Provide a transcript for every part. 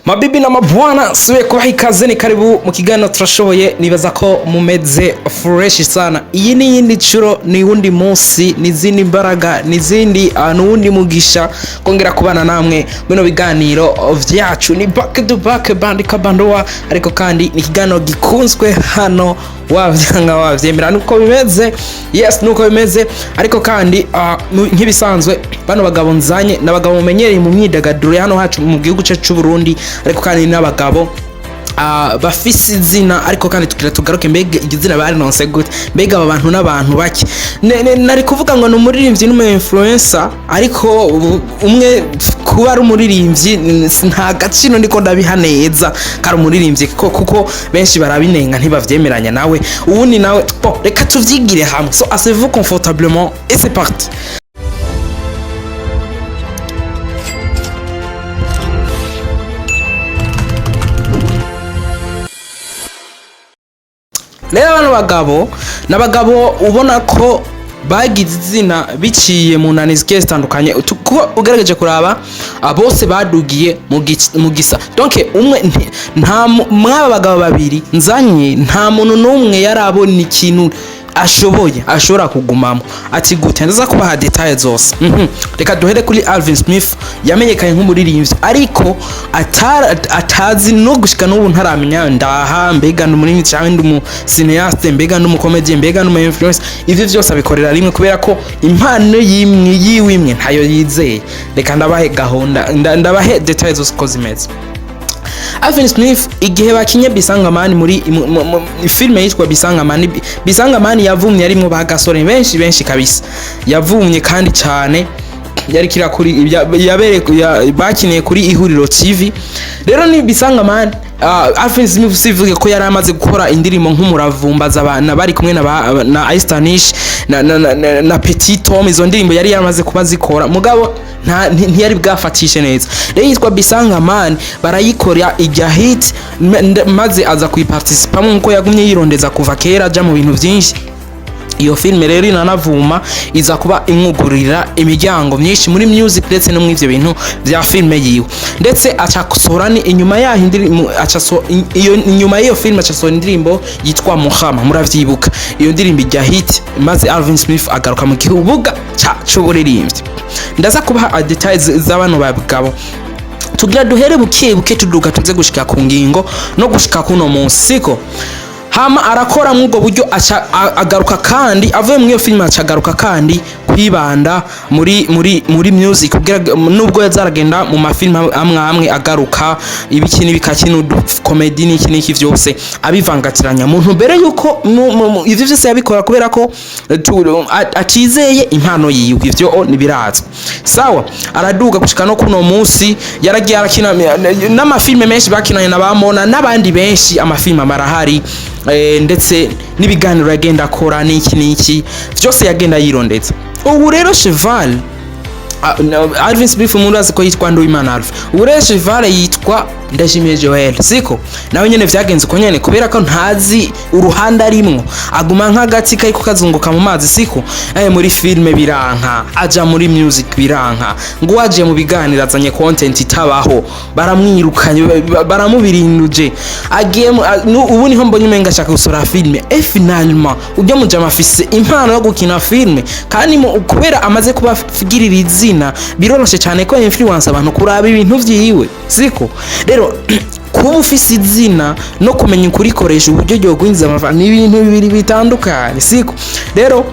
Mabibi na mabwana suye kubaha ikaze ni karibu mu kiganiro turashoboye nibaza ko mumeze fresh sana. Iyi ni yindi curo ni wundi munsi nizindi mbaraga nizindi nuwundi mugisha kongera kubana namwe bino biganiro vyacu ni back to back bandika bandowa ariko kandi ni kiganiro gikunzwe hano wavyanga wavyemera nuko bimeze. Yes nuko bimeze ariko kandi nkibisanzwe bano bagabo nzanye n'abagabo mumenyereye mu myidagaduro hano hacu mu gihugu cyacu Burundi ariko kandi n'abagabo bafise izina ariko kandi tukira tugaruke mbega igizina bari nonse gute mbega aba bantu n'abantu bake nari kuvuga ngo n'umuririmbyi n'umu influencer ariko umwe kuba ari umuririmbyi nta gaciro ndiko ndabiha neza kari umuririmbyi kuko benshi barabinenga ntibavyemeranya nawe ubundi nawe reka tuvyigire hamwe so asseyez-vous confortablement et c'est parti. Rero bano bagabo n'abagabo ubona ko bagize izina biciye mu nani zigiye zitandukanye kuko ugerageje kuraba bose badugiye mu gisa donc umwe nta mwaba bagabo babiri nzanye nta muntu n'umwe yarabona ikintu ashobora kugumamo ati gute ndaza kubaha details zose. Reka duhere kuri Alvin Smith yamenyekanye nk'umuririmbyi ariko atazi no gushika n'ubu ntaramenya ndaha mbega n'umuririmbyi cyangwa ndumu cineaste mbega n'umukomedie mbega n'umu influencer ivyo vyose abikorera rimwe kubera ko impano yiwimwe ntayo yizeye. Reka ndabahe gahunda ndabahe details zose ko zimeze. Alvin Smith igihe bakinye Bisangamani muri filme yitwa Bisangamani yavumye arimo bagasore benshi kabisa yavumye kandi cyane yari kira kuri bakiniye kuri Ihuriro TV. Rero ni Bisangamani Alvin Smith sivuge ko yari amaze gukora indirimbo nk'umuravumbaza abana bari kumwe na Aistanish na Petit Tom izo ndirimbo yari yamaze kuba zikora mugabo ntiyari bwafatishe neza. Rero yitwa Bisangamani barayikora ijya hit maze aza kuyiparticipa nkuko yagumye yirondeza kuva kera aja mu bintu byinshi. Iyo filme rero inanavuma iza kuba imwugurira imiryango myinshi muri music ndetse no mu ivyo bintu bya filme yiwe ndetse acasohora ni inyuma yaho indirimbo inyuma y'iyo filme acasohora indirimbo yitwa Muhama muravyibuka iyo ndirimbo ijya hit maze Alvin Smith agaruka mu kibuga c'uburirimbyi. Ndaza kubaha details z'abano bagabo tugira duhere buke tuduga tuze gushika ku ngingo no gushika kuno musiko hama arakora mw'ubwo buryo agaruka kandi avuye mu iyo filime acagaruka kandi kwibanda muri music nubwo yazaragenda mu mafilme amwe agaruka ibikini bikakina comedy n'iki vyose abivangatiranya muntu mbere yuko ivyo vyose yabikora kubera ko atizeye impano yiwe ivyo nibirazwe sawa. Araduga gushika no kuno munsi yaragiye arakina n'amafilme menshi bakinanye nabamona n'abandi benshi amafilme marahari ndetse n'ibiganiro yagenda akora n'iki vyose yagenda yirondeza. Ubu rero Cheval Alvin Smith murazi ko yitwa Nduwimana Alpha. Ubu rero Cheval yitwa Ndashimiye Joel siko nawe nyene vyagenze ko nyene kubera ko ntazi uruhanda arimwo aguma nk'agati kayiko kazunguka mu mazi siko muri filme biranka aja muri music biranka ngo waje mu biganiro azanye content itabaho baramwirukanye baramubirinduje agiye ubu niho mbonye umenga ashaka gusora filme finalement ujya mu jama afise impano yo gukina filme kandi kubera amaze kubafigirira izina biroroshe cyane ko influence abantu kuraba ibintu vyiwe siko. Rero kuba ufise izina no kumenya ukurikoresha uburyo ryo gwinza amafaranga n'ibintu bibiri bitandukanye siko. Rero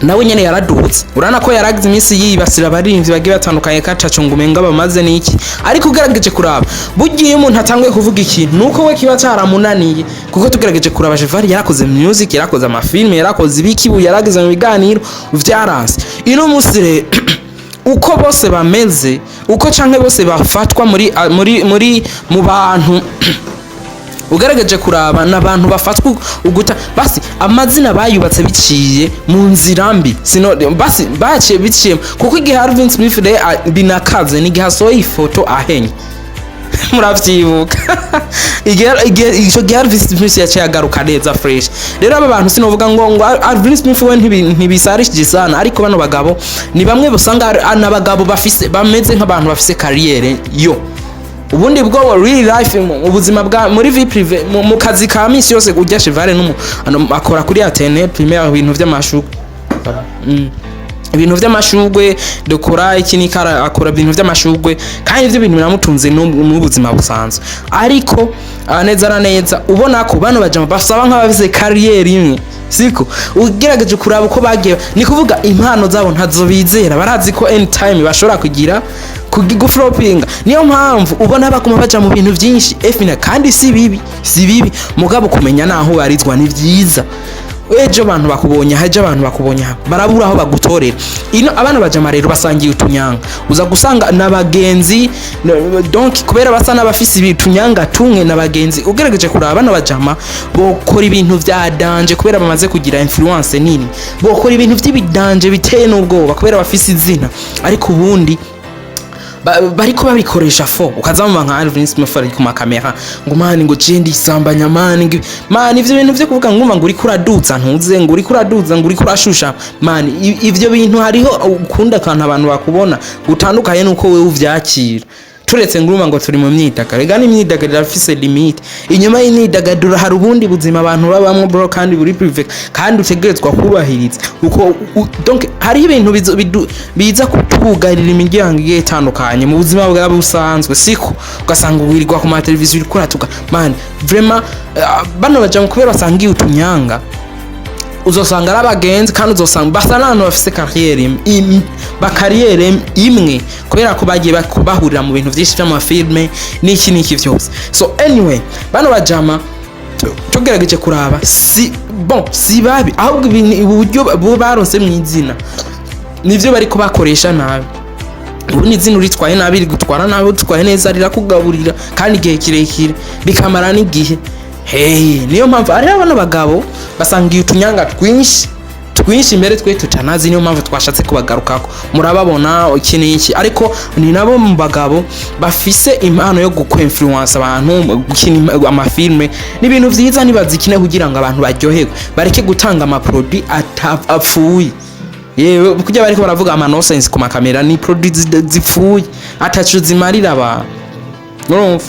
nawe nyene yaradutse urana ko yaragize iminsi yibasira abarinzi bagiye batandukanye kacacungumenga bamaze n'iki ariko ugerageje kuraba bugiye umuntu atangwe kuvuga ikintu nuko we kiba cyaramunaniye kuko tugerageje kuraba Cheval yarakoze music yarakoze amafilme yarakoze ibikibu yaragize mu biganiro vyaranse ino musire uko bose bameze uko canke bose bafatwa mu bantu ugerageje kuraba n'abantu bafatwa uguta basi amazina bayubatse biciye mu nzira mbi sino basi baciye biciye kuko igihe Alvin Smith binakaze ni gihasoye ifoto ahenye muravyibuka igihe Alvin Smith yaciye agaruka neza fresh. Rero aba bantu sinovuga ngo Alvin Smith we ntibisarishije sana ariko bano bagabo ni bamwe busanga n'abagabo bameze nk'abantu bafise carrière yo ubundi bwo real life mu buzima bwa muri vie prive mu kazi ka misi yose ujya Chevare akora kuri Atene primaire ibintu vy'amashugwe ibintu vy'amashugwe dukora iki nikara akora ibintu vy'amashugwe kandi ivyo bintu biramutunze mu buzima busanzwe ariko neza ubona ko bano bajama basaba nk'abavize career imwe siko ugerageje kuraba uko bagiye ni kuvuga impano zabo ntazo bizera barazi ko anytime bashobora kugira kuguflopinga niyo mpamvu ubona bakoma baja mu bintu byinshi efina kandi si bibi mugabo kumenya naho barizwa ni vyiza ejo abantu bakubonye barabura aho bagutorera ino abana bajama rero basangiye utunyanga uza gusanga nabagenzi donc kubera basa nabafisi ibitunyanga tumwe nabagenzi ugerageje kuraba abana bajama bokora ibintu vya danje kubera bamaze kugira influence nini bokora ibintu vy'ibidanje biteye n'ubwoba kubera bafisi izina ariko ubundi bariko babikoresha fo ukazama nka Alvin Smith ari ku makamera ngo mani ngo jendi sambanya mani ivyo bintu vyo kuvuga ngumva ngo uri kuraduza ntuze ngo uri kuraduza ngo uri kurashusha mani ivyo bintu hariho ukunda kantu abantu bakubona gutandukanye nuko wewe uvyakira turetse nguruma ngo turi mu myidagaro ega ni imyidagaduro afise limite inyuma y'imyidagaduro hari ubundi buzima abantu babamwe bro kandi buri privé kandi utegerezwa kubahiriza uko donc hari ibintu biza kutugarira imiryango igiye itandukanye mu buzima bwabo busanzwe siko ugasanga wirirwa ku ma televiziyo uri kuratuka man vraiment bano bajya kubera basangiye utunyanga uzosanga arabagenzi kandi uzosanga basa n'abantu bafise carrière imwe kubera ko bagiye bahurira mu bintu byinshi by'amafilme n'iki vyose so anyway bano bajama tugerageje kuraba si babi ahubwo uburyo bo baronse mu izina nivyo bari ko bakoresha nabi ubu ni izina uritwaye nabi rigutwara nabi utwaye neza rirakugaburira kandi igihe kirekire bikamara n'igihe niyo mpamvu ari abana bagabo basangiye utunyanga twinshi imbere twe tutanazi niyo mpamvu twashatse kubagarukako murababona iki ariko ni nabo mu bagabo bafise impano yo influence abantu gukina amafilme n'ibintu vyiza nibazikine kugira ngo abantu baryoherwe bareke gutanga ama produit apfuye yewe kujya bariko baravuga ama nonsense ku makamera ni produits zipfuye atacu zimarira abantu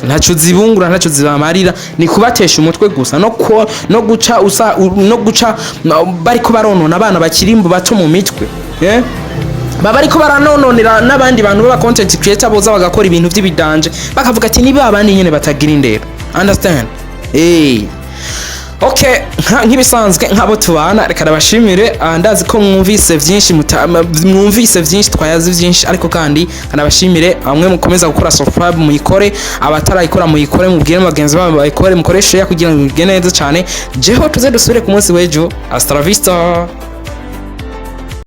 ntacu zibungura ntacu zibamarira ni kubatesha umutwe gusa no guca bariko baronona abana bakirimbo bato mu mitwe baba ariko baranononera n'abandi bantu baba content creator boza bagakora ibintu by'ibidanje bakavuga ati niba abandi nyene batagira indero understand okay nk'ibisanzwe nk'abo tubana reka nabashimire ndazi ko mwumvise byinshi twayazi byinshi ariko kandi kanabashimire amwe mukomeza gukora subscribe muyikore abatarayikora muyikore mubwire bagenzi babo bayikore mukoreshe kugira ngo bigene neza cyane jeho tuze dusubire ku munsi w'ejo hasta la vista.